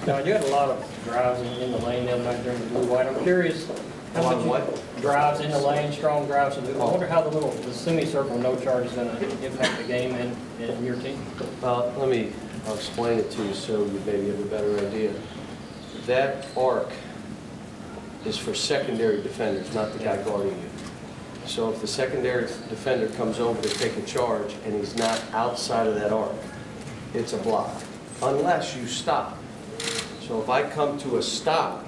Now, you had a lot of drives in the lane the other night during the blue-white. I'm curious how much what? Drives in the lane, strong drives. I wonder how the semicircle no charge is going to impact the game and your team. Well, I'll explain it to you so you maybe have a better idea. That arc is for secondary defenders, not the guy guarding you. So if the secondary defender comes over to take a charge and he's not outside of that arc, it's a block, unless you stop. So if I come to a stop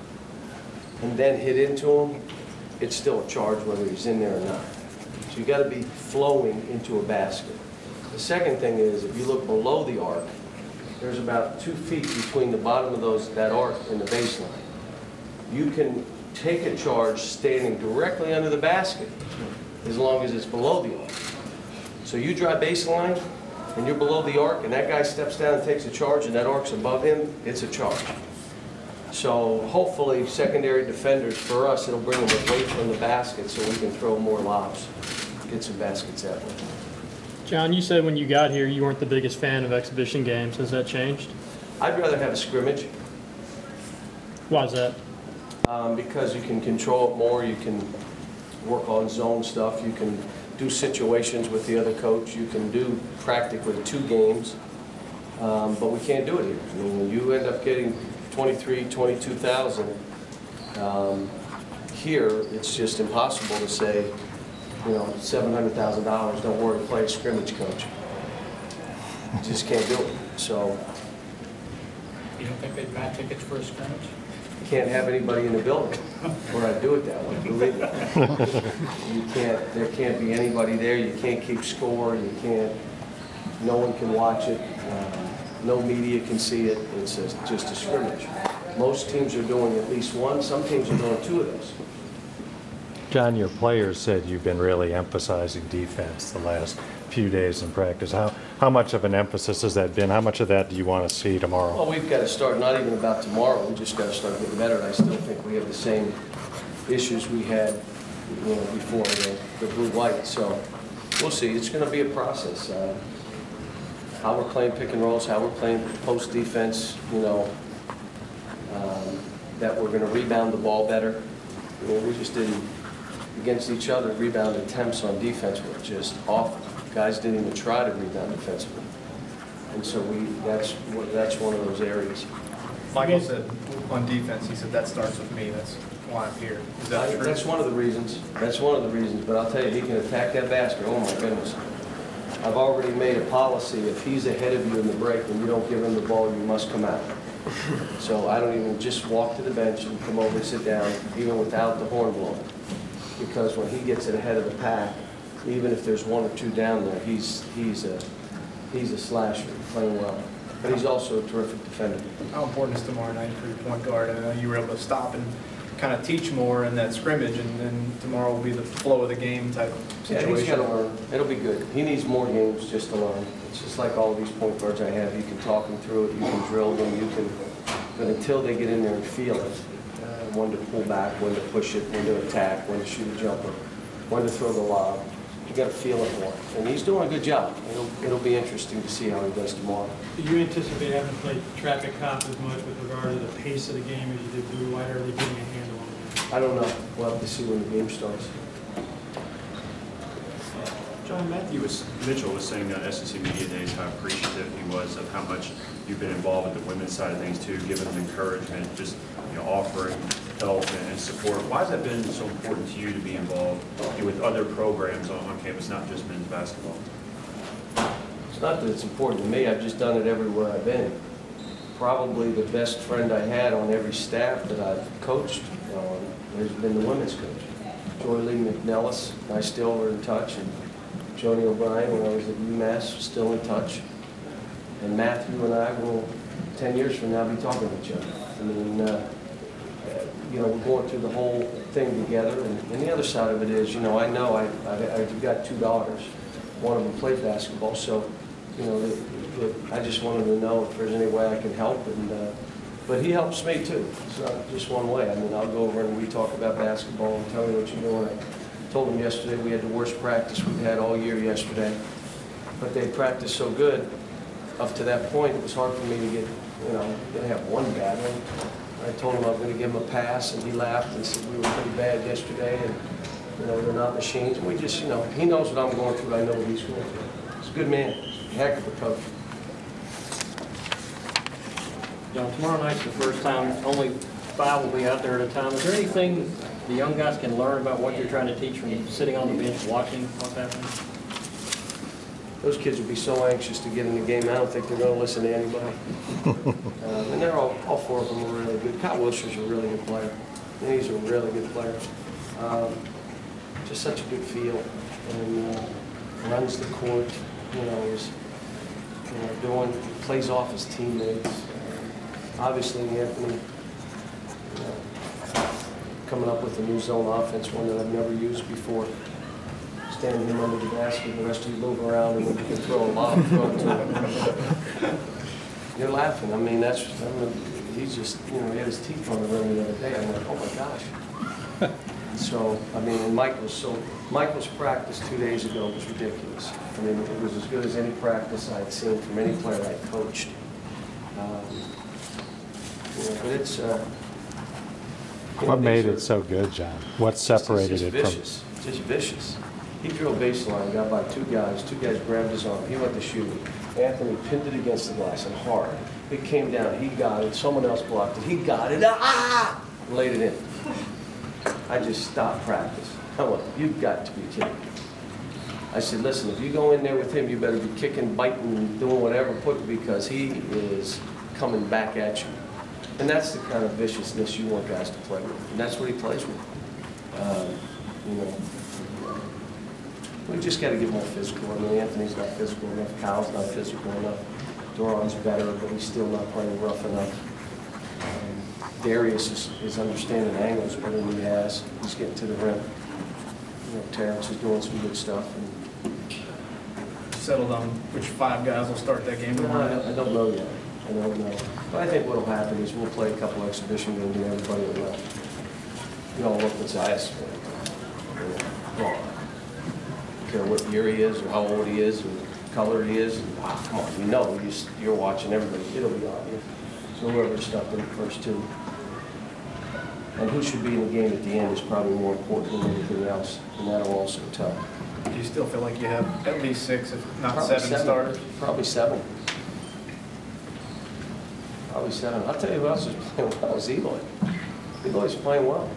and then hit into him, it's still a charge whether he's in there or not. So you got to be flowing into a basket. The second thing is, if you look below the arc, there's about 2 feet between the bottom of that arc and the baseline. You can take a charge standing directly under the basket as long as it's below the arc. So you drive baseline and you're below the arc and that guy steps down and takes a charge and that arc's above him, it's a charge. So hopefully secondary defenders, for us, it'll bring them away from the basket so we can throw more lobs, get some baskets that way. John, you said when you got here you weren't the biggest fan of exhibition games. Has that changed? I'd rather have a scrimmage. Why is that? Because you can control it more, you can work on zone stuff, you can do situations with the other coach, you can do practically 2 games, but we can't do it here. I mean, when you end up getting 22,000 here, it's just impossible to say, you know, $700,000, don't worry, play a scrimmage, coach. You just can't do it. So you don't think they'd buy tickets for a scrimmage? Can't have anybody in the building, or I'd do it that way, believe me. There can't be anybody there, you can't keep score, no one can watch it, no media can see it, it's just a scrimmage. Most teams are doing at least one, some teams are doing 2 of those. John, your players said you've been really emphasizing defense the last few days in practice. How much of an emphasis has that been? How much of that do you want to see tomorrow? Well, we've got to start, not even about tomorrow, we just got to start getting better. I still think we have the same issues we had, you know, before the blue-white. So we'll see. It's going to be a process. How we're playing pick and rolls, how we're playing post defense, you know, that we're going to rebound the ball better. You know, we just didn't, against each other, rebound attempts on defense were just awful. Guys didn't even try to rebound defensively. And so that's one of those areas. Michael said on defense, he said that starts with me. That's why I'm here. Is that true? That's one of the reasons. That's one of the reasons. But I'll tell you, he can attack that basket. Oh my goodness. I've already made a policy. If he's ahead of you in the break and you don't give him the ball, you must come out. So I don't even just walk to the bench and come over and sit down, even without the horn blowing. Because when he gets it ahead of the pack, even if there's 1 or 2 down there, he's a slasher, playing well. But he's also a terrific defender. How important is tomorrow night for your point guard? I know you were able to stop and kind of teach more in that scrimmage, and then tomorrow will be the flow of the game type situation. Yeah, he's got to learn. It'll be good. He needs more games just to learn. It's just like all of these point guards I have. You can talk them through it, you can drill them, but until they get in there and feel it, when to pull back, when to push it, when to attack, when to shoot a jumper, when to throw the lob. You got to feel it more, and he's doing a good job. It'll be interesting to see how he does tomorrow. Do you anticipate having to play traffic cop as much with regard to the pace of the game as you did blue-white, or are they getting a handle on it? I don't know. We'll have to see when the game starts. John, Mitchell was saying on SEC Media Days how appreciative he was of how much you've been involved with the women's side of things too, giving them encouragement, just offering help and support. Why has that been so important to you to be involved with other programs on campus, not just men's basketball? It's not that it's important to me. I've just done it everywhere I've been. Probably the best friend I had on every staff that I've coached has been the women's coach. Joy Lee McNellis, I still are in touch, and Joni O'Brien, when I was at UMass, still in touch. And Matthew and I will, 10 years from now, be talking to each other. I mean, we're going through the whole thing together. And the other side of it is, I know I've got 2 daughters. One of them played basketball, so, I just wanted to know if there's any way I can help. But he helps me too. It's not just one way. I mean, I'll go over and we talk about basketball and tell me what you're doing. I told him yesterday we had the worst practice we've had all year yesterday. but they practiced so good up to that point, it was hard for me to get, to have one bad one. I told him I was going to give him a pass, and he laughed and said we were pretty bad yesterday, and they're not machines. And we just, he knows what I'm going through. I know what he's going through. He's a good man, heck of a coach. John, tomorrow night's the first time only 5 will be out there at a time. Is there anything the young guys can learn about what you're trying to teach from sitting on the bench watching what's happening? Those kids would be so anxious to get in the game, I don't think they're going to listen to anybody. And they're all 4 of them are really good. Kyle Wilshire's a really good player. And he's a really good player. Just such a good feel. And runs the court, plays off his teammates. Obviously, Anthony, coming up with a new zone offense, one that I've never used before. Standing him under the basket, the rest of you move around, and you can throw a lob, throw it to him. You're laughing. I mean, he's just, he had his teeth on the rim the other day. I'm like, oh my gosh. So, I mean, and Michael's practice 2 days ago was ridiculous. I mean, it was as good as any practice I'd seen from any player I coached. But it's, what made it so good, John? What separated it from? Just vicious. He drilled baseline, got by 2 guys. 2 guys grabbed his arm. He went to shoot it. Anthony pinned it against the glass and hard. It came down. He got it. Someone else blocked it. He got it. Laid it in. I just stopped practice. I went, you've got to be kidding me. I said, listen, if you go in there with him, you better be kicking, biting, doing whatever, because he is coming back at you. And that's the kind of viciousness you want guys to play with. And that's what he plays with. We just got to get more physical. I mean, Anthony's not physical enough. Kyle's not physical enough. Duran's better, but he's still not playing rough enough. Darius is understanding angles better than he has. He's getting to the rim. Terrence is doing some good stuff. Settled on which 5 guys will start that game tomorrow? I don't know yet. I don't know. But I think what will happen is we'll play a couple exhibition games and everybody will look and say, I don't care what year he is or how old he is or what color he is. And, come on, you're watching everybody. It'll be obvious. So whoever stuck in the first 2. And who should be in the game at the end is probably more important than anything else, and that'll also tell. Do you still feel like you have at least 6, if not Probably 7 starters? Probably 7. Probably 7. I'll tell you who else is playing well is Eloy. Eloy's playing well.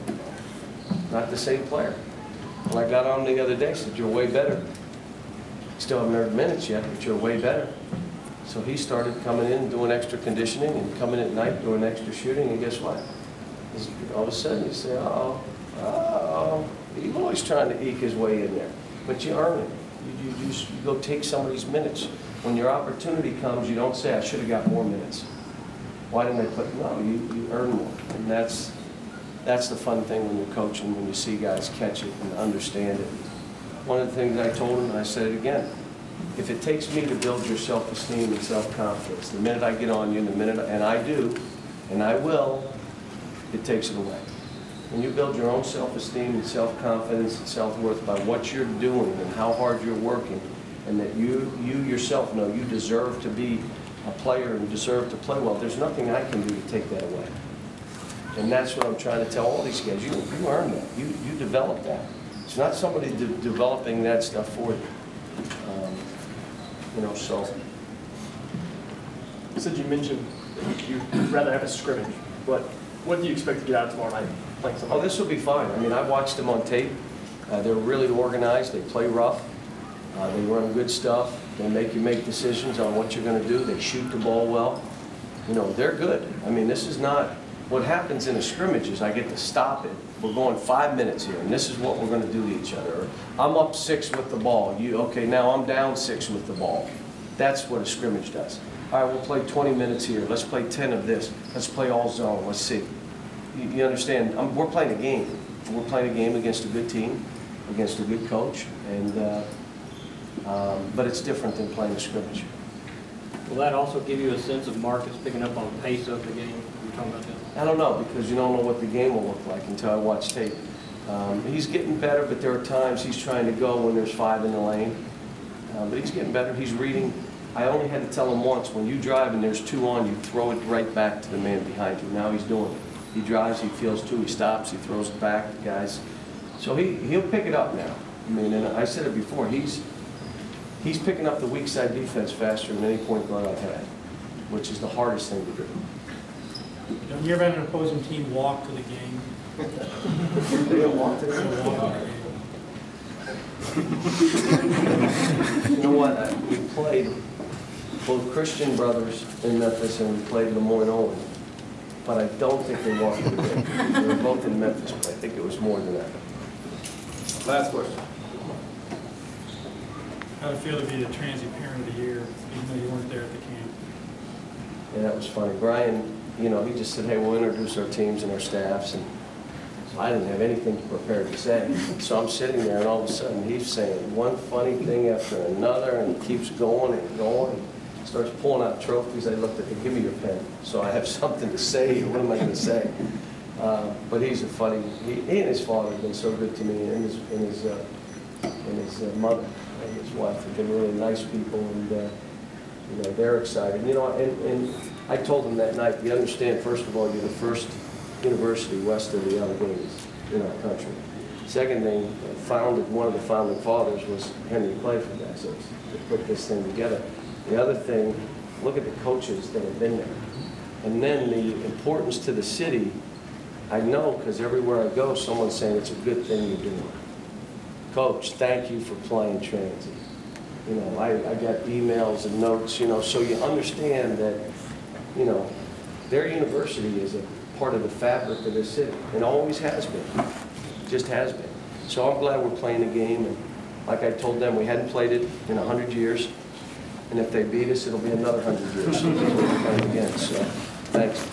Not the same player. When I got on the other day, I said, you're way better. Still haven't heard minutes yet, but you're way better. So he started coming in and doing extra conditioning and coming at night doing extra shooting, and guess what? All of a sudden you say, Eloy's trying to eke his way in there. But you earn it. You go take some of these minutes. When your opportunity comes, you don't say, I should have got more minutes. Why didn't I put, no, you earn more. And that's the fun thing when you're coaching, when you see guys catch it and understand it. One of the things I told him, and I said it again, if it takes me to build your self-esteem and self-confidence, the minute I get on you, and I do, and I will, it takes it away. When you build your own self-esteem and self-confidence and self-worth by what you're doing and how hard you're working, and that you yourself know you deserve to be a player and deserve to play well, there's nothing I can do to take that away. And that's what I'm trying to tell all these guys. You earn that. You develop that. It's not somebody developing that stuff for you. So. You said you mentioned that you'd rather have a scrimmage, but what do you expect to get out tomorrow night playing something? Oh, this will be fine. I mean, I watched them on tape. They're really organized. They play rough. They run good stuff. They make you make decisions on what you're going to do. They shoot the ball well. They're good. I mean, this is not what happens in a scrimmage is I get to stop it. We're going 5 minutes here, and this is what we're going to do to each other. I'm up 6 with the ball. Okay, now I'm down 6 with the ball. That's what a scrimmage does. All right, we'll play 20 minutes here. Let's play 10 of this. Let's play all zone. Let's see. You understand? We're playing a game. We're playing a game against a good team, against a good coach, and but it's different than playing a scrimmage. Will that also give you a sense of Marcus picking up on the pace of the game? You were talking about that? I don't know, because you don't know what the game will look like until I watch tape. He's getting better, but there are times he's trying to go when there's 5 in the lane. But he's getting better. He's reading. I only had to tell him once, when you drive and there's two on, you throw it right back to the man behind you. Now he's doing it. He drives, he feels two, he stops, he throws it back to guys. So he'll pick it up now. I mean, and I said it before, he's picking up the weak side defense faster than any point guard I've had, which is the hardest thing to do. Don't you ever have an opposing team walk to the game? They don't want to. They'll walk to the game. You know what? We played both Christian brothers in Memphis and we played Lemoyne Owen, but I don't think they walked to the game. They were both in Memphis, but I think it was more than that. Last question. How did it feel to be the transient parent of the year, even though you weren't there at the camp? Yeah, that was funny. Brian, you know, he just said, hey, we'll introduce our teams and our staffs. And so I didn't have anything prepared to say. So I'm sitting there, and all of a sudden, he's saying one funny thing after another, and he keeps going and going. He starts pulling out trophies. I looked at him, give me your pen. So I have something to say. What am I going to say? But he's a funny, he and his father have been so good to me, and his mother and his wife have been really nice people, and you know, they're excited. You know, and I told them that night, you understand, first of all, you're the first university west of the Alleghenies in our country. Second thing, one of the founding fathers was Henry Clayford, that's us, to put this thing together. The other thing, look at the coaches that have been there. And then the importance to the city, I know because everywhere I go, someone's saying it's a good thing you're doing. Coach, thank you for playing Transy. You know, I got emails and notes, you know, so you understand that, you know, their university is a part of the fabric of this city, and always has been, just has been. So I'm glad we're playing the game, and like I told them, we hadn't played it in 100 years, and if they beat us, it'll be another 100 years. We'll play it again, so thanks.